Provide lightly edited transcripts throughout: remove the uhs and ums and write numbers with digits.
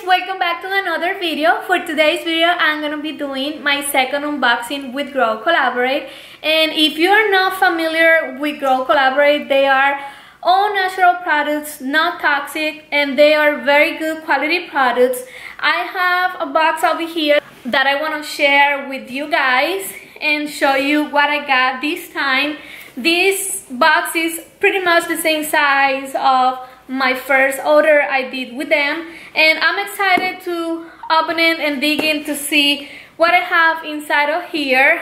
welcome back to another video. For today's video, I'm gonna be doing my second unboxing with Grow Collaborate. And if you're not familiar with Grow Collaborate, they are all natural products, not toxic, and they are very good quality products. I have a box over here that I want to share with you guys and show you what I got this time. This box is pretty much the same size of my first order I did with them, and I'm excited to open it and dig in to see what I have inside of here.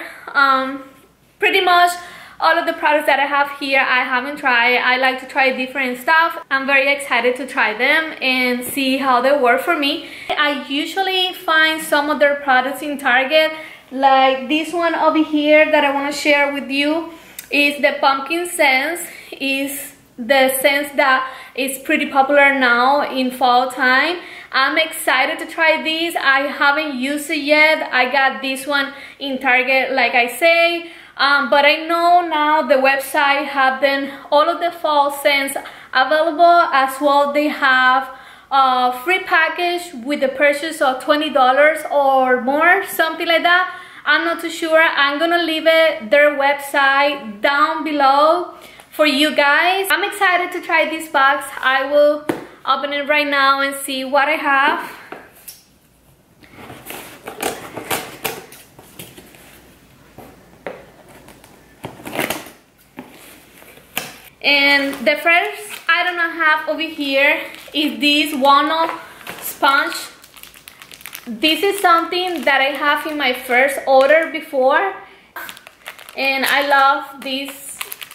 Pretty much all of the products that I have here I haven't tried. I like to try different stuff. I'm very excited to try them and see how they work for me. I usually find some of their products in Target, like this one over here that I want to share with you is the pumpkin scents. Is the scent that is pretty popular now in fall time. I'm excited to try these. I haven't used it yet. I got this one in Target, like I say, but I know now the website have then all of the fall scents available as well. They have a free package with the purchase of $20 or more, something like that. I'm not too sure. I'm gonna leave their website down below for you guys. I'm excited to try this box. I will open it right now and see what I have. And the first item I have over here is this walnut sponge. This is something that I have in my first order before, and I love this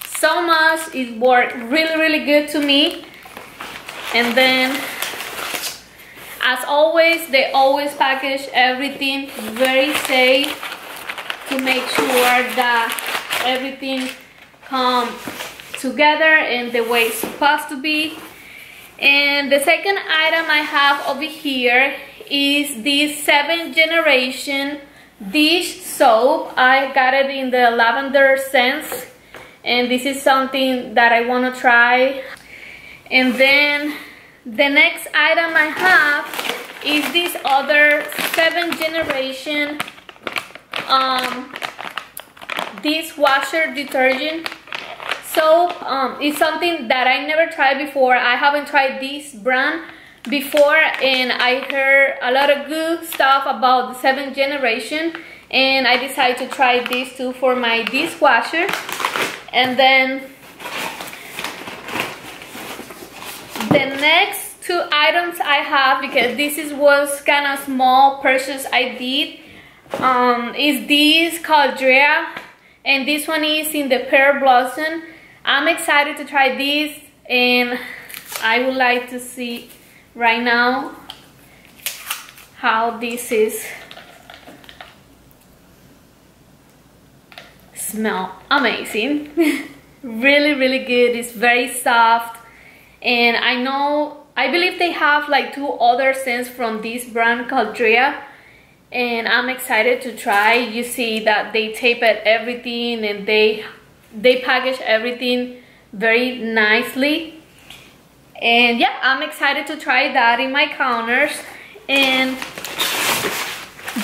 so much. It worked really good to me. And then as always, they always package everything very safe to make sure that everything comes together in the way it's supposed to be. And the second item I have over here is this 7th generation dish soap. I got it in the lavender scents, and this is something that I want to try. And then the next item I have is this other 7th generation dishwasher detergent soap. It's something that I never tried before. I haven't tried this brand before, and I heard a lot of good stuff about the 7th generation, and I decided to try this too for my dishwasher. And then the next two items I have, because this was kind of small purchase I did, is this Caldrea, and this one is in the pear blossom. I'm excited to try this, and I would like to see right now how this is. Smell amazing. really good. It's very soft, and I believe they have like two other scents from this brand called Drea, and I'm excited to try. You see that they tape it everything, and they package everything very nicely. And yeah, I'm excited to try that in my counters. And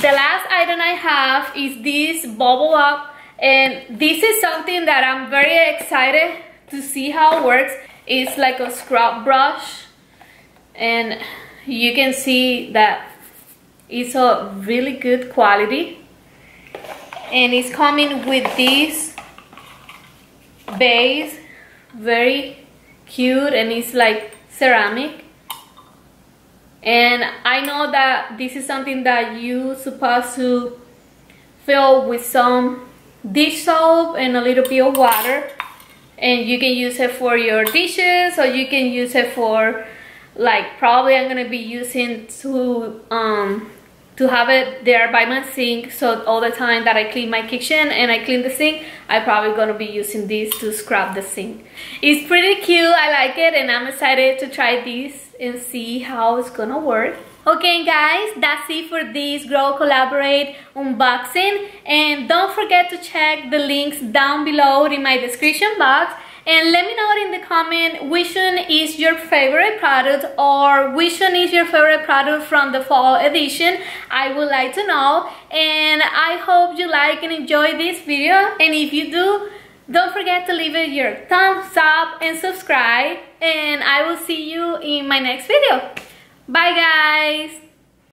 the last item I have is this Bubble Up, and this is something that I'm very excited to see how it works. It's like a scrub brush, and you can see that it's a really good quality, and it's coming with this base, very cute, and it's like ceramic. And I know that this is something that you're supposed to fill with some dish soap and a little bit of water, and you can use it for your dishes, or you can use it for, like, probably I'm gonna be using to have it there by my sink, so all the time that I clean my kitchen and I clean the sink, I'm probably gonna be using this to scrub the sink. It's pretty cute. I like it, and I'm excited to try this and see how it's gonna work. Okay guys, that's it for this Grow Collaborate unboxing, and don't forget to check the links down below in my description box. And let me know in the comment which one is your favorite product, or which one is your favorite product from the fall edition. I would like to know, and I hope you like and enjoy this video. And if you do, don't forget to leave it your thumbs up and subscribe, and I will see you in my next video. Bye guys.